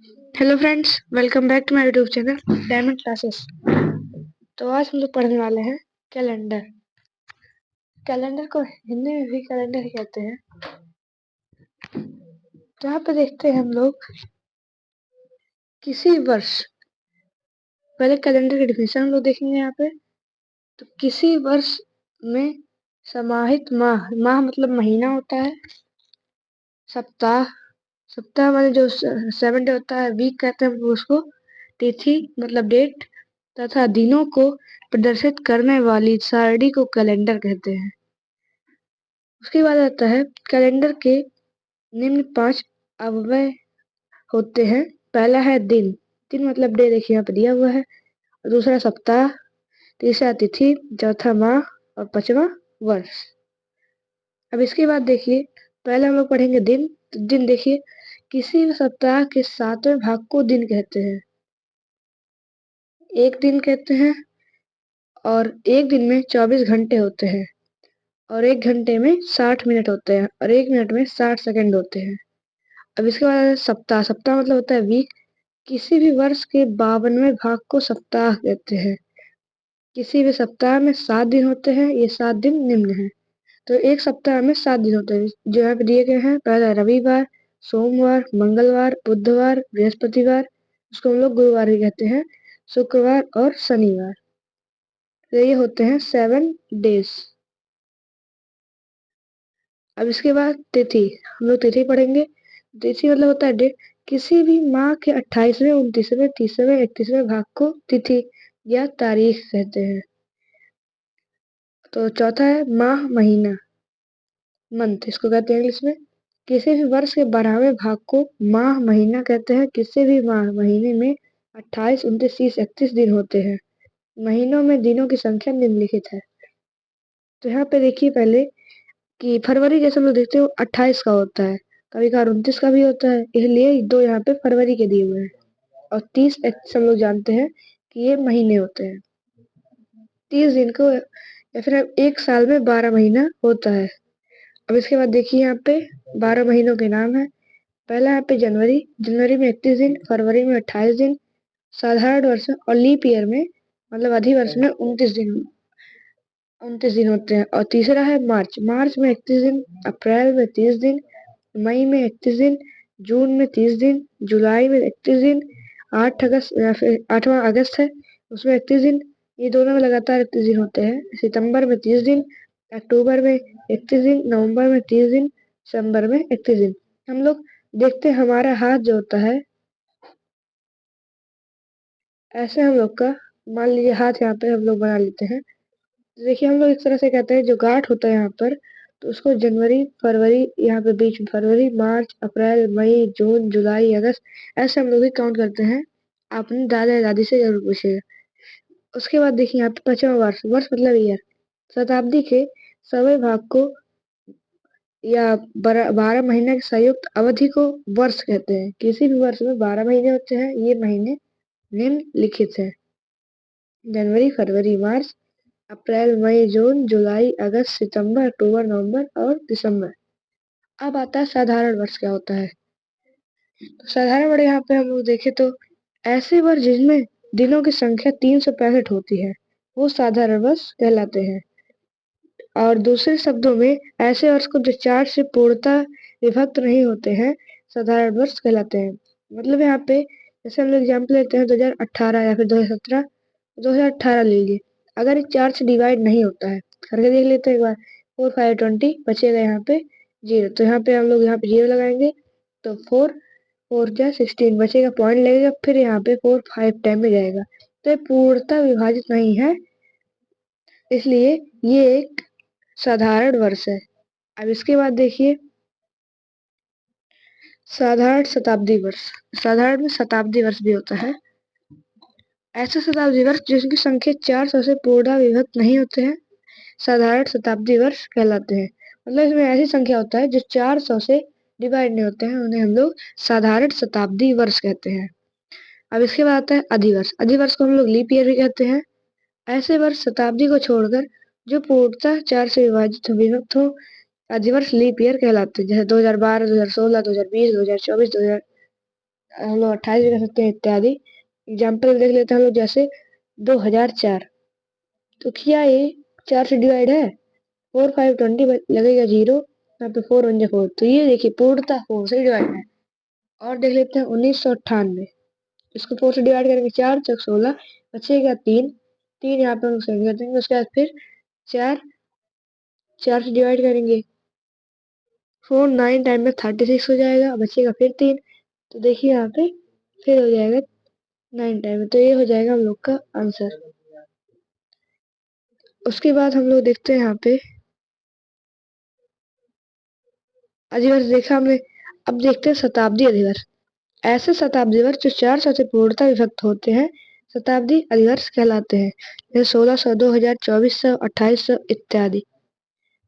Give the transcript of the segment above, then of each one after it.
Hello friends, welcome back to my YouTube channel diamond classes. तो आज हम लोग पढ़ने वाले हैं कैलेंडर। कैलेंडर को हिंदी में भी कैलेंडर ही कहते हैं। तो यहाँ पे देखते हैं हम लोग किसी वर्ष, पहले कैलेंडर की डिफिनेशन हम लोग देखेंगे यहाँ पे। तो किसी वर्ष में समाहित माह, माह मतलब महीना होता है। सप्ताह, सप्ताह वाले जो 7 डे होता है, वीक कहते हैं उसको। तिथि मतलब डेट तथा दिनों को प्रदर्शित करने वाली सारणी को कैलेंडर कहते हैं। उसके बाद आता है कैलेंडर के निम्न 5 अव्यय होते हैं। पहला है दिन, दिन मतलब डे, देखिए यहाँ पे दिया हुआ है। दूसरा सप्ताह, तीसरा तिथि, चौथा माह और पांचवा वर्ष। अब इसके बाद देखिए, पहले हम लोग पढ़ेंगे दिन। तो दिन देखिए, किसी भी सप्ताह के 7वें भाग को दिन कहते हैं। एक दिन कहते हैं, और एक दिन में 24 घंटे होते हैं, और एक घंटे में 60 मिनट होते हैं, और एक मिनट में 60 सेकंड होते हैं। अब इसके बाद सप्ताह, सप्ताह मतलब होता है वीक। किसी भी वर्ष के 52वें भाग को सप्ताह कहते हैं। किसी भी सप्ताह में 7 दिन होते हैं। ये 7 दिन निम्न हैं। तो एक सप्ताह में 7 दिन होते हैं जो यहाँ पे दिए गए हैं। पहला रविवार, सोमवार, मंगलवार, बुधवार, बृहस्पतिवार, उसको हम लोग गुरुवार भी कहते हैं, शुक्रवार और शनिवार। तो ये होते हैं 7 डेज। अब इसके बाद तिथि, हम लोग तिथि पढ़ेंगे। तिथि मतलब होता है डेट। किसी भी माह के 28वें, 29वें, 30वें, 31वें भाग को तिथि या तारीख कहते हैं। तो चौथा है माह, महीना, मंथ, इसको कहते हैं इंग्लिश में। किसी भी वर्ष के 12वें भाग को माह, महीना कहते हैं। किसी भी माह, महीने में 28, 29, 30, 31 दिन होते हैं। महीनों में दिनों की संख्या निम्नलिखित है। तो यहाँ पे देखिए पहले कि फरवरी जैसे हम लोग देखते हो 28 का होता है, कभी कभार 29 का भी होता है, इसलिए दो यहाँ पे फरवरी के दिए हुए हैं। और 30, 31 हम लोग जानते हैं कि ये महीने होते हैं। 30 दिन को, या फिर एक साल में 12 महीना होता है। अब इसके बाद देखिए यहाँ पे 12 महीनों के नाम है। पहला यहाँ पे जनवरी, जनवरी में 31 दिन, फरवरी में 28 दिन, साधारण वर्ष में और लीप ईयर में मतलब अधिवर्ष में 29 दिन होते हैं। और तीसरा है मार्च, मार्च में 31 दिन, अप्रैल में 30 दिन, मई में 31 दिन, जून में 30 दिन, जुलाई में 31 दिन, 8 अगस्त या फिर 8वां अगस्त है उसमें 31 दिन। ये दोनों में लगातार 31 दिन होते हैं। सितंबर में 30 दिन, अक्टूबर में 31 दिन, नवंबर में 30 दिन, दिसंबर में 31 दिन। हम लोग देखते हैं हमारा हाथ जो होता है, ऐसे हम लोग का मान लीजिए हाथ यहाँ पे हम लोग बना लेते हैं। देखिए हम लोग इस तरह से कहते हैं, जो गांठ होता है यहाँ पर, तो उसको जनवरी, फरवरी, यहाँ पे बीच में फरवरी, मार्च, अप्रैल, मई, जून, जुलाई, अगस्त, ऐसे हम लोग ही काउंट करते हैं। अपने दादा दादी से जरूर पूछिएगा। उसके बाद देखिए यहाँ पे 5वां वर्ष, वर्ष मतलब ईयर। शताब्दी के सभी भाग को या 12 महीने की संयुक्त अवधि को वर्ष कहते हैं। किसी भी वर्ष में 12 महीने होते हैं। ये महीने निम्नलिखित है: जनवरी, फरवरी, मार्च, अप्रैल, मई, जून, जुलाई, अगस्त, सितंबर, अक्टूबर, नवंबर और दिसंबर। अब आता है साधारण वर्ष क्या होता है। तो साधारण वर्ष यहाँ पे हम लोग देखें तो ऐसे वर्ष जिनमें दिनों की संख्या 365 होती है, वो साधारण वर्ष कहलाते हैं। और दूसरे शब्दों में ऐसे वर्ष को जो 4 से पूर्णतः विभक्त नहीं होते हैं, साधारण वर्ष कहलाते हैं। मतलब यहाँ पे जैसे हम लोग एग्जाम्पल लेते हैं 2018 या फिर 2017, 2018 ले लीजिए। अगर ये 4 से डिवाइड नहीं होता है, करके देख लेते हैं एक बार। 4, 5, 20 बचेगा यहाँ पे 0। तो यहाँ पे हम लोग यहाँ पे 0 लगाएंगे, तो 4, 4 जा 16 बचेगा, पॉइंट लगेगा, फिर यहाँ पे 4, 5 टाइम में जाएगा। तो ये पूर्णतः विभाजित नहीं है, इसलिए ये एक साधारण वर्ष है। अब इसके बाद देखिए साधारण शताब्दी वर्ष। साधारण में शताब्दी वर्ष भी होता है। ऐसे शताब्दी वर्ष जिनकी संख्या 400 से पूर्ण विभक्त नहीं होते हैं, साधारण शताब्दी वर्ष कहलाते हैं। मतलब इसमें ऐसी संख्या होता है जो 400 से डिवाइड नहीं होते हैं, उन्हें हम लोग साधारण शताब्दी वर्ष कहते हैं। अब इसके बाद आता है अधिवर्ष। अधिवर्ष को हम लोग लीप ईयर भी कहते हैं। ऐसे वर्ष शताब्दी को छोड़कर जो पूर्णतः 4 से विभक्त हो, अधिवर्ष लीप ईयर कहलाते हैं। जैसे 2012, 2016, 2020, 2024, हम लोग 28 भी कर सकते हैं इत्यादि। एग्जाम्पल देख लेते हैं हम लोग, जैसे 2004। तो क्या ये 4 से डिवाइड है? 4 5 20 लगेगा 0, यहाँ पे 4 1 4। तो ये देखिए पूर्णतः 4 से डिवाइड है। और देख लेते हैं 1998। इसको 4 से डिवाइड करेंगे, 4 चौक 16, बचेगा 3। 3 यहाँ पे हम सेंड कर देंगे। उसके बाद फिर 4 से डिवाइड करेंगे, 4 9 टाइम में 36 हो जाएगा, बचेगा फिर 3। तो देखिए यहाँ पे फिर हो जाएगा 9 टाइम में। तो ये हो जाएगा हम लोग का आंसर। उसके बाद हम लोग देखते हैं यहाँ पे अधिवर्ष देखा हमने। अब देखते हैं शताब्दी अधिवर्ष। ऐसे शताब्दी वर्ष जो 400 से पूर्णतः विभक्त होते हैं शताब्दी अधिवर्ष कहलाते हैं, जैसे 1600, 2000, 2400, 2800 इत्यादि।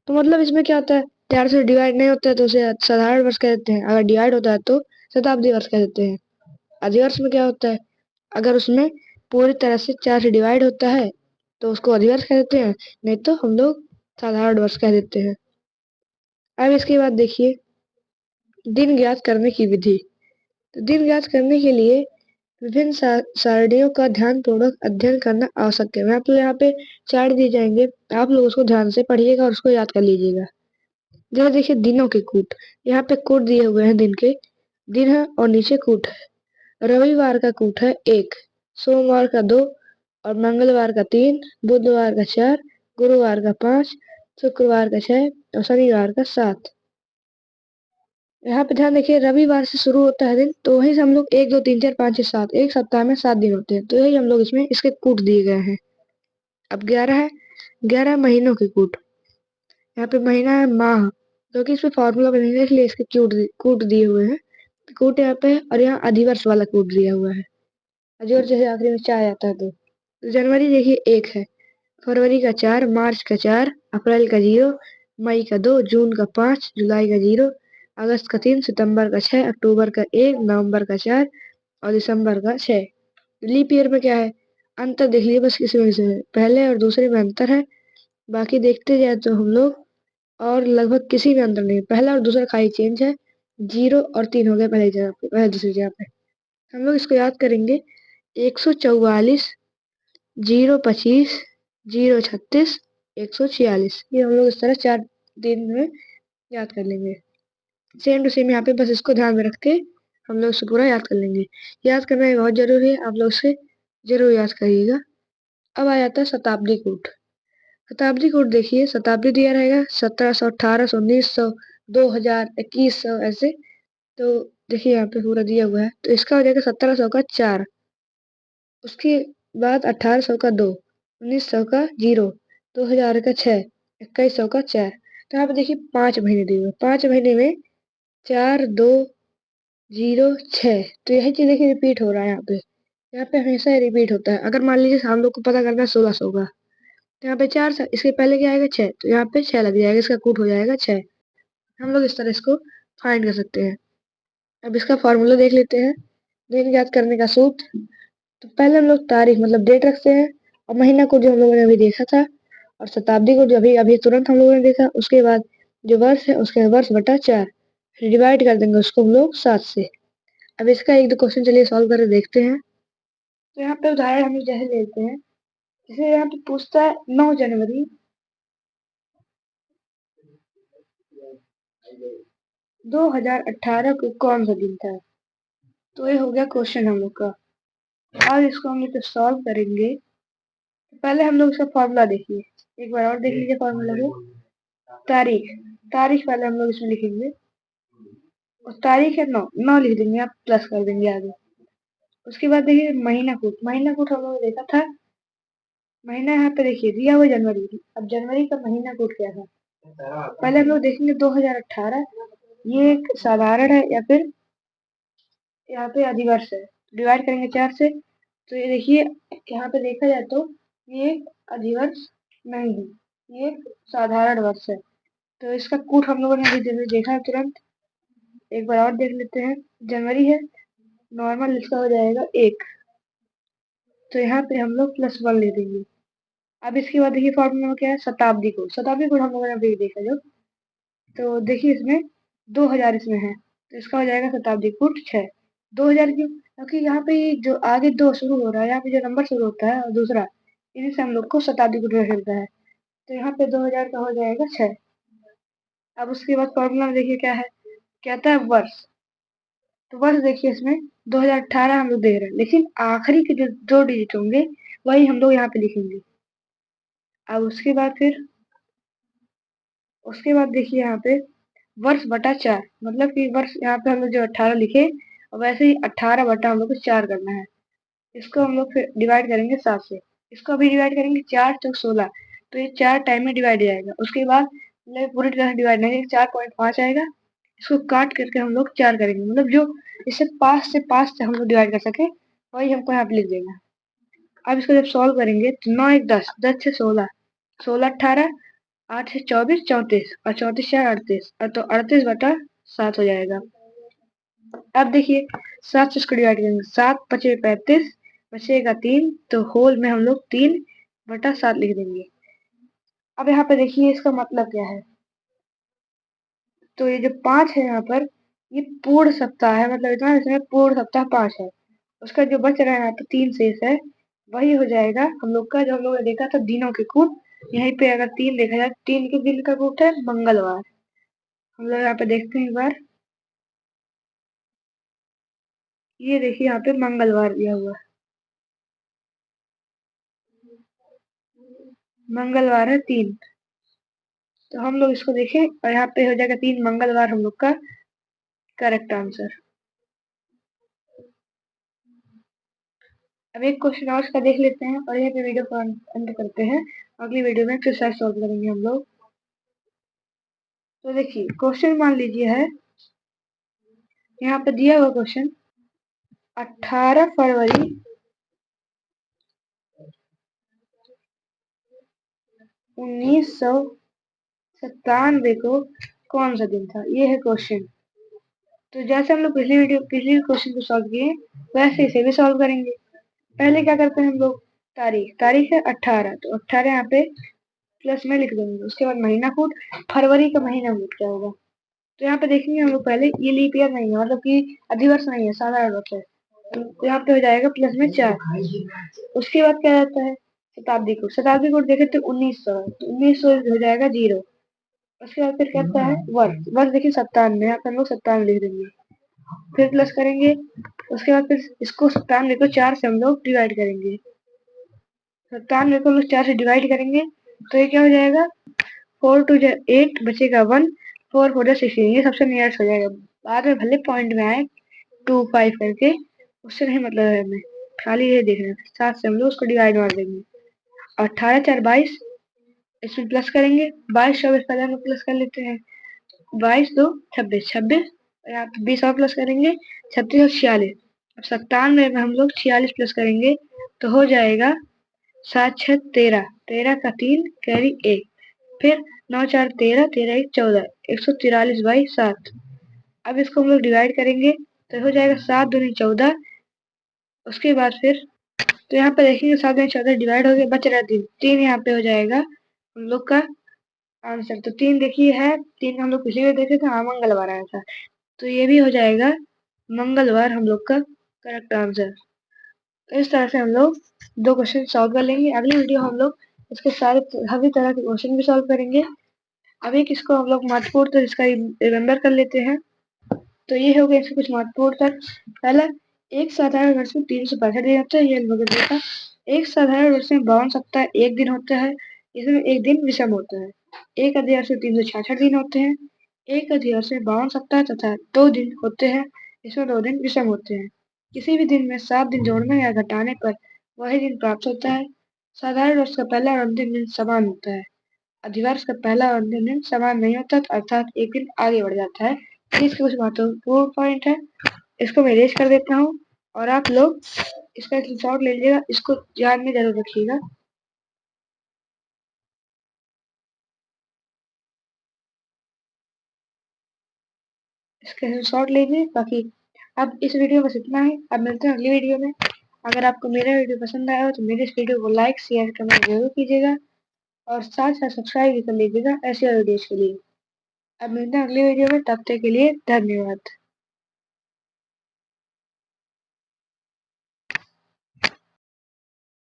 तो मतलब इसमें क्या होता है, 4 से डिवाइड नहीं होता है तो उसे साधारण वर्ष कह देते हैं, अगर डिवाइड होता है तो शताब्दी वर्ष कह देते हैं। अधिवर्ष में क्या होता है, अगर उसमें पूरी तरह से 4 से डिवाइड होता है तो उसको अधिवर्ष कह देते हैं, नहीं तो हम लोग साधारण वर्ष कह देते हैं। अब इसके बाद देखिए दिन ज्ञात करने की विधि। तो दिन ज्ञात करने के लिए विभिन्न सारणियों का ध्यानपूर्वक अध्ययन करना आवश्यक है। मैं तो यहाँ पे चार्ट दिए जाएंगे, आप लोग उसको ध्यान से पढ़िएगा और उसको याद कर लीजिएगा। जैसे देखिए दिनों के कूट, यहाँ पे कूट दिए हुए हैं, दिन के दिन है और नीचे कूट है। रविवार का कूट है 1, सोमवार का 2 और मंगलवार का 3, बुधवार का 4, गुरुवार का 5, शुक्रवार का 6 और शनिवार का 7। यहाँ पे ध्यान देखिए रविवार से शुरू होता है दिन, तो वहीं से हम लोग 1 2 3 4 5 6 7, एक सप्ताह में 7 दिन होते हैं, तो यही हम लोग इसमें इसके कूट दिए गए हैं। अब 11 है, 11 महीनों के कूट। यहाँ पे महीना है माह, क्योंकि इसमें फॉर्मूला बनेगा इसलिए इसके कूट दिए हुए हैं। कूट यहाँ पे और यहाँ अधिवर्ष वाला कूट दिया हुआ है। अधिवर्ष जैसे आखिरी में 4 आता है तो जनवरी देखिए 1 है, फरवरी का 4, मार्च का 4, अप्रैल का 0, मई का 2, जून का 5, जुलाई का 0, अगस्त का 3, सितंबर का 6, अक्टूबर का 1, नवंबर का 4 और दिसंबर का 6। लीप ईयर में क्या है, अंतर देख लीजिए बस किसी में पहले और दूसरे में अंतर है, बाकी देखते जाए तो हम लोग और लगभग किसी में अंतर नहीं, पहला और दूसरा खाली चेंज है, 0 और 3 हो गया पहली जगह पे, पहले दूसरी जगह पे। हम लोग इसको याद करेंगे, 144, 025, 036, 146। ये हम लोग इस तरह 4 दिन में याद कर लेंगे। सेम टू सेम यहाँ पे बस इसको ध्यान में रख के हम लोग इसे पूरा याद कर लेंगे। याद करना ये बहुत जरूरी है, आप लोग से जरूर याद करिएगा। अब आ जाता है शताब्दी कूट। शताब्दी कूट देखिए, शताब्दी दिया रहेगा 1700, 1800, 1900, 2000, 2100 ऐसे। तो देखिए यहाँ पे पूरा दिया हुआ है, तो इसका हो जाएगा 1700 का 4, उसके बाद 1800 का 2, 1900 का 0, 2000 का 6, 2100 का 4। तो यहाँ पे देखिए 5 महीने दिए हुए, 5 महीने में 4 2 0 6। तो यही चीज देखिए रिपीट हो रहा है यहाँ पे हमेशा रिपीट होता है। अगर मान लीजिए हम लोग को पता करना है 1600 का, तो यहाँ पे 4, इसके पहले क्या आएगा 6, तो यहाँ पे 6 लग जाएगा, इसका कूट हो जाएगा 6। हम लोग इस तरह इसको फाइंड कर सकते हैं। अब इसका फॉर्मूला देख लेते हैं, दिन याद करने का सूत्र। तो पहले हम लोग तारीख मतलब डेट रखते हैं, और महीना को जो हम लोगों ने अभी देखा था, और शताब्दी को जो अभी अभी तुरंत हम लोगों ने देखा, उसके बाद जो वर्ष है उसके वर्ष बटा 4, फिर डिवाइड कर देंगे उसको हम लोग 7 से। अब इसका एक दो क्वेश्चन चलिए सॉल्व करके देखते हैं। तो यहाँ पे उदाहरण हम जैसे लेते हैं, जैसे यहाँ पे पूछता है 9 जनवरी 2018 को कौन सा दिन था। तो ये हो गया क्वेश्चन हम लोग का। आज इसको हम लोग सॉल्व करेंगे। तो पहले हम लोग इसका फॉर्मूला देखिए, एक बार और देख लीजिए फॉर्मूला को। तारीख, तारीख पहले हम लोग इसमें लिखेंगे, और तारीख है 9, 9 लिख देंगे, आप प्लस कर देंगे आगे। उसके बाद देखिए महीना कूट, महीना कूट हम लोग ने देखा था, महीना यहाँ पे देखिए दिया हुआ जनवरी। अब जनवरी का महीना कूट क्या था, पहले हम लोग देखेंगे 2018, ये एक साधारण है या फिर यहाँ पे अधिवर्ष है, डिवाइड करेंगे 4 से। तो ये देखिए यहाँ पे देखा जाए तो ये अधिवर्ष नहीं है, ये एक साधारण वर्ष है। तो इसका कूट हम लोगों ने अभी देखा है तुरंत, एक बार और देख लेते हैं। जनवरी है, नॉर्मल इसका हो जाएगा 1, तो यहाँ पे हम लोग +1 ले देंगे। अब इसके बाद देखिए फॉर्मूला में क्या है, शताब्दी कोड। शताब्दी कोड हम लोगों ने अभी देखा जो, तो देखिए इसमें 2000 इसमें है, तो इसका हो जाएगा शताब्दी कोड 6। 2000 क्यों? क्योंकि यहाँ पे ये जो आगे 2 शुरू हो रहा है, यहाँ पे जो नंबर शुरू होता है और दूसरा, इन्हीं से हम लोग को शताब्दी कोड मिलता है। तो यहाँ पे 2000 का हो जाएगा 6। अब उसके बाद फॉर्मूला में देखिए क्या है, कहता है वर्ष। तो वर्ष देखिए इसमें 2018 हम लोग दे रहे हैं, लेकिन आखिरी के जो 2 डिजिट होंगे वही हम लोग यहाँ पे लिखेंगे। अब उसके बाद देखिए यहाँ पे वर्ष बटा 4, मतलब कि वर्ष यहाँ पे हम लोग जो 18 लिखे, और वैसे ही 18 बटा हम लोग को 4 करना है। इसको हम लोग फिर डिवाइड करेंगे 7 से। इसको अभी डिवाइड करेंगे 4 चौक 16, तो ये 4 टाइम में डिवाइड हो जाएगा। उसके बाद मतलब पूरी तरह से डिवाइड नहीं, 4.5 आएगा। इसको काट करके हम लोग 4 करेंगे, मतलब जो इससे 5 से हम लोग डिवाइड कर सके वही हमको यहाँ पे लिख देना। अब इसको जब सॉल्व करेंगे तो 9 1 10, 10 से 16, 16 18, 8 से 24 34, और 34 4 38, तो 38 बटा 7 हो जाएगा। अब देखिए 7 से इसको डिवाइड करेंगे, 7 पचे 35, बचेगा 3, तो होल में हम लोग 3 बटा 7 लिख देंगे। अब यहाँ पे देखिए इसका मतलब क्या है, तो ये जो 5 है यहाँ पर, ये पूर्ण सप्ताह है, मतलब इतना इसमें पूर्ण सप्ताह 5 है। उसका जो बच रहा है यहाँ पे 3 शेष है, वही हो जाएगा हम लोग का, जो हम लोग ने देखा था दिनों के कूट। यहीं पे अगर 3 देखा जाए, 3 के दिन का कूट है मंगलवार। हम लोग यहाँ पे देखते हैं एक बार, ये देखिए यहाँ पे मंगलवार दिया हुआ है, मंगलवार है 3। तो हम लोग इसको देखें और यहाँ पे हो जाएगा 3 मंगलवार हम लोग का करेक्ट आंसर। अब एक क्वेश्चन और इसका देख लेते हैं और यहाँ पे वीडियो को अंत करते हैं। अगली वीडियो में एक्सरसाइज सॉल्व करेंगे हम लोग। तो देखिए क्वेश्चन मान लीजिए है, यहाँ पे दिया हुआ क्वेश्चन 18 फरवरी 1997 को कौन सा दिन था, ये है क्वेश्चन। तो जैसे हम लोग पिछली क्वेश्चन को सॉल्व किए, वैसे इसे भी सॉल्व करेंगे। पहले क्या करते हैं हम लोग, तारीख है 18, तो 18 यहाँ पे प्लस में लिख देंगे। उसके बाद महीना कूट, फरवरी का महीना कूट क्या होगा, तो यहाँ पे देखेंगे हम लोग पहले, ये लीप ईयर नहीं है, मतलब कि अधिवर्ष नहीं है, साधारण वर्ष है। तो यहाँ पे हो जाएगा प्लस में 4। उसके बाद क्या रहता है, शताब्दी कोड देखे तो 1900 है, तो 1900 हो जाएगा 0। उसके बाद फिर कहता है वर्ष, वर्ष देखिए 97, यहाँ पे हम लोग 97 लिख देंगे, फिर प्लस करेंगे। उसके बाद फिर इसको 97 को 4 से हम लोग डिवाइड करेंगे, 97 को हम लोग 4 से डिवाइड करेंगे, तो ये क्या हो जाएगा, 4 2 8, बचेगा 1, 4 4 16, ये सबसे नियरेस्ट हो जाएगा। बाद में भले पॉइंट में आए 2 5 करके, उससे नहीं मतलब है हमें, खाली ये देखना है। 7 से हम लोग उसको डिवाइड मार देंगे, 18 4 22, इसमें प्लस करेंगे, 22 24 पहले हम लोग प्लस कर लेते हैं, 22 2 26 26, यहाँ पे 20 और प्लस करेंगे, 36 और 46। अब 97 में हम लोग 46 प्लस करेंगे, तो हो जाएगा 7 6 13, 13 का 3 कैरी 1, फिर 9 4 13, 13 1 14, 143 बाई 7। अब इसको हम लोग डिवाइड करेंगे, तो हो जाएगा 7 दूनी 14। उसके बाद फिर तो यहाँ पे देखेंगे 7 दूनी 14 डिवाइड हो गया, बच रहा है 3, 3 यहाँ पे हो जाएगा हम लोग का आंसर। तो 3 देखिए है, 3 हम लोग पिछली बार देखे थे, हाँ मंगलवार आया था, तो ये भी हो जाएगा मंगलवार हम लोग का करेक्ट आंसर। इस तरह से हम लोग 2 क्वेश्चन सॉल्व कर लेंगे। अगली वीडियो हम लोग इसके सभी तरह के क्वेश्चन भी सॉल्व करेंगे। अभी किसको हम लोग महत्वपूर्ण तो इसका रिमेम्बर कर लेते हैं। तो ये हो गया इसके कुछ महत्वपूर्ण तक। पहला, एक साधारण वर्ष में 365 दिन होते हैं, ये लोग देखा। एक साधारण वर्ष में 52 सप्ताह 1 दिन होता है, इसमें 1 दिन विषम होता है। एक अधिवर्ष में 366 दिन होते हैं, एक अधिवर्ष में 52 सप्ताह तथा 2 दिन होते हैं, इसमें 2 दिन विषम होते हैं। किसी भी दिन में 7 दिन जोड़ने या घटाने पर वही दिन प्राप्त होता है। साधारण वर्ष का पहला और अंतिम दिन समान होता है। अधिवर्ष का पहला और अंतिम दिन समान नहीं होता, अर्थात एक दिन आगे बढ़ जाता है। इसके कुछ महत्वपूर्ण पॉइंट है, इसको मैं इरेज कर देता हूँ और आप लोग इसका स्क्रीनशॉट ले लीजिएगा, इसको ध्यान में जरूर रखिएगा। इसका स्क्रीनशॉट लीजिए। बाकी अब इस वीडियो बस इतना ही, अब मिलते हैं अगली वीडियो में। अगर आपको मेरा वीडियो पसंद आया हो तो मेरे इस वीडियो को लाइक शेयर कमेंट जरूर कीजिएगा और साथ साथ सब्सक्राइब भी कर लीजिएगा ऐसे वीडियोज के लिए। अब मिलते हैं अगली वीडियो में, तब तक के लिए धन्यवाद।